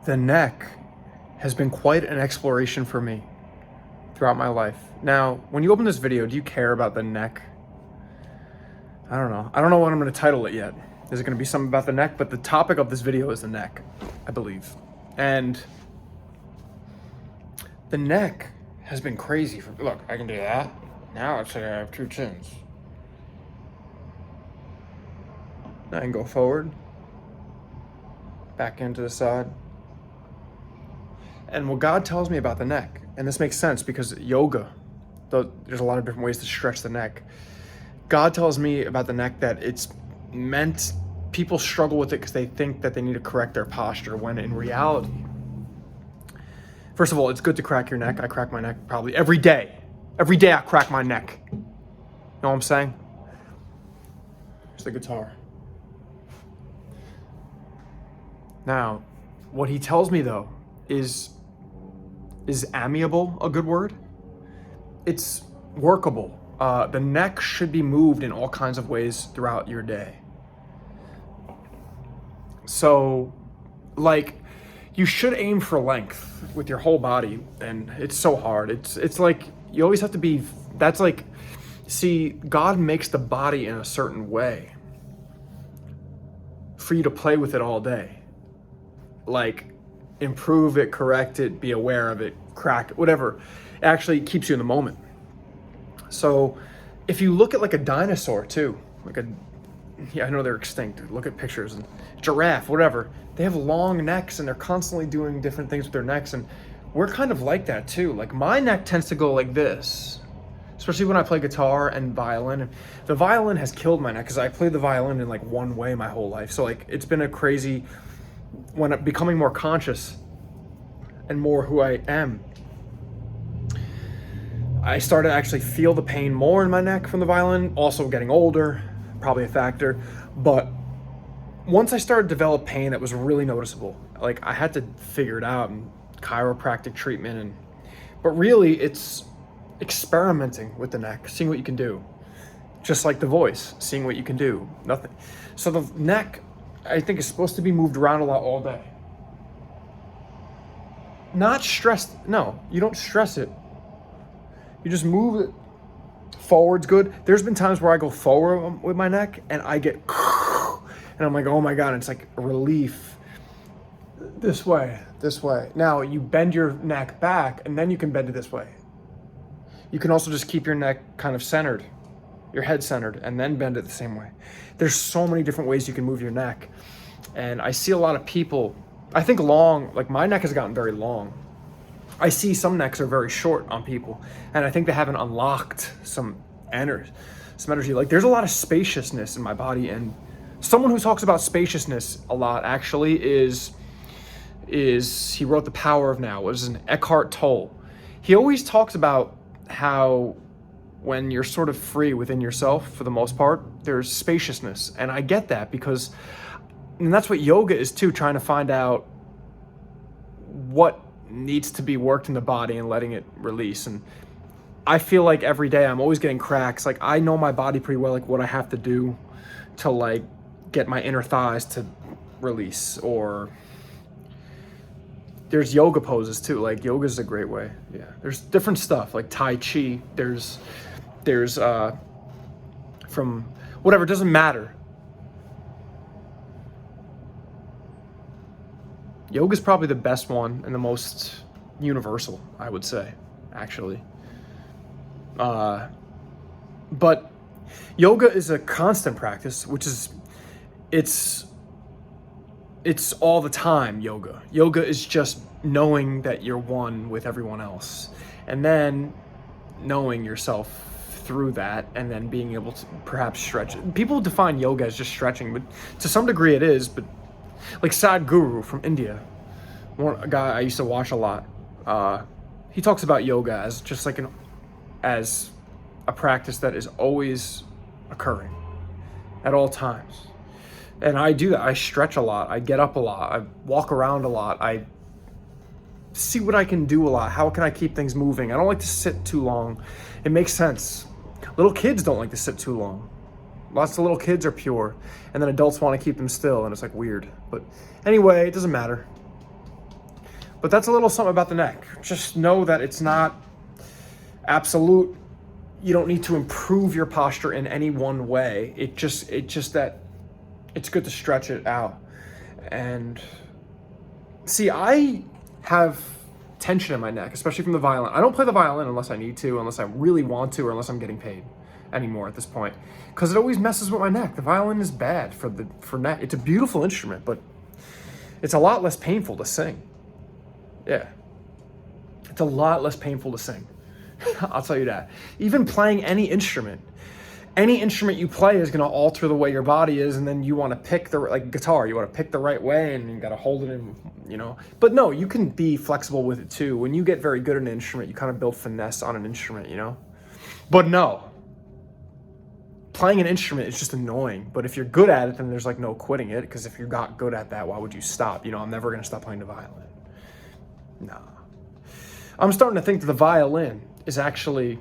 The neck has been quite an exploration for me throughout my life. Now, when you open this video, do you care about the neck? I don't know. I don't know what I'm going to title it yet. Is it going to be something about the neck? But the topic of this video is the neck, I believe. And the neck has been crazy. Look, I can do that. Now it's like I have two chins. I can go forward, back into the side. And what God tells me about the neck, and this makes sense because yoga, there's a lot of different ways to stretch the neck. God tells me about the neck that it's meant, people struggle with it because they think that they need to correct their posture, when in reality, first of all, it's good to crack your neck. I crack my neck probably every day. Every day I crack my neck. You know what I'm saying? Here's the guitar. Now, what he tells me though is amiable a good word? It's workable. The neck should be moved in all kinds of ways throughout your day. So, like, you should aim for length with your whole body, and it's so hard. It's like, you always have to be, that's like, see, God makes the body in a certain way for you to play with it all day. Like, improve it, correct it, be aware of it, crack it, whatever. It actually keeps you in the moment. So if you look at like a dinosaur too, I know they're extinct. Look at pictures, and giraffe, whatever. They have long necks and they're constantly doing different things with their necks. And we're kind of like that too. Like my neck tends to go like this, especially when I play guitar and violin. And the violin has killed my neck because I played the violin in like one way my whole life. So like it's been a crazy, when I'm becoming more conscious and more who I am, I started to actually feel the pain more in my neck from the violin. Also getting older, probably a factor. But once I started to develop pain that was really noticeable, like I had to figure it out, and chiropractic treatment, but really it's experimenting with the neck, seeing what you can do. Just like the voice, seeing what you can do, nothing. So the neck, I think, is supposed to be moved around a lot all day. Not stressed, no, you don't stress it. You just move it forward's good. There's been times where I go forward with my neck and I get, and I'm like, oh my God, it's like a relief. This way. Now you bend your neck back and then you can bend it this way. You can also just keep your neck kind of centered, your head centered, and then bend it the same way. There's so many different ways you can move your neck. And I see a lot of people, I think long, like my neck has gotten very long. I see some necks are very short on people, and I think they haven't unlocked some energy. Like there's a lot of spaciousness in my body, and someone who talks about spaciousness a lot actually is he wrote The Power of Now. It was an Eckhart Tolle. He always talks about how when you're sort of free within yourself, for the most part, there's spaciousness, and I get that because, and that's what yoga is too, trying to find out what needs to be worked in the body and letting it release. And I feel like every day I'm always getting cracks. Like I know my body pretty well, like what I have to do to like get my inner thighs to release. Or there's yoga poses too. Like yoga is a great way. Yeah, there's different stuff like Tai Chi. There's from whatever, it doesn't matter. Yoga is probably the best one and the most universal, I would say, actually. But yoga is a constant practice, which is, it's all the time yoga. Yoga is just knowing that you're one with everyone else, and then knowing yourself through that, and then being able to perhaps stretch. People define yoga as just stretching, but to some degree it is, but like Sadhguru from India, a guy I used to watch a lot, he talks about yoga as just like as a practice that is always occurring at all times. And I do that. I stretch a lot. I get up a lot. I walk around a lot. I see what I can do a lot. How can I keep things moving? I don't like to sit too long. It makes sense. Little kids don't like to sit too long. Lots of little kids are pure, and then adults want to keep them still, and it's like weird. But anyway, it doesn't matter. But that's a little something about the neck. Just know that it's not absolute. You don't need to improve your posture in any one way. It just that it's good to stretch it out. And see, I have tension in my neck, especially from the violin. I don't play the violin unless I need to, unless I really want to, or unless I'm getting paid anymore at this point, because it always messes with my neck. The violin is bad for neck. It's a beautiful instrument, but it's a lot less painful to sing. Yeah, it's a lot less painful to sing. I'll tell you that. Even playing any instrument you play is going to alter the way your body is, and then you want to pick like guitar, you want to pick the right way, and you got to hold it in, But no, you can be flexible with it too. When you get very good at an instrument, you kind of build finesse on an instrument, But no, playing an instrument is just annoying. But if you're good at it, then there's like no quitting it, because if you're not good at that, why would you stop? I'm never going to stop playing the violin. Nah. I'm starting to think that the violin is actually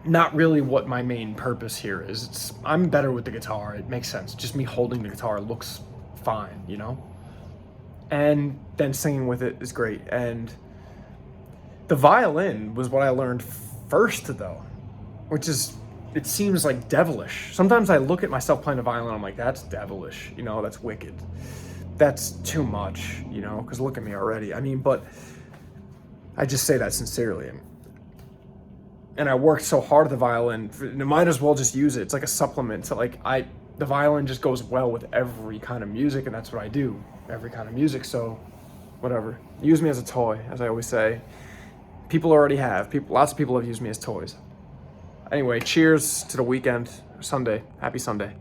not really what my main purpose here is. I'm better with the guitar. It makes sense. Just me holding the guitar looks fine, And then singing with it is great. And the violin was what I learned first, though, which is, it seems like devilish. Sometimes I look at myself playing the violin, I'm like, that's devilish, that's wicked. That's too much, because look at me already. But I just say that sincerely. And I worked so hard at the violin, I might as well just use it. It's like a supplement. So the violin just goes well with every kind of music, and that's what I do, every kind of music. So whatever, use me as a toy, as I always say. People already have. Lots of people have used me as toys. Anyway, cheers to the weekend, Sunday. Happy Sunday.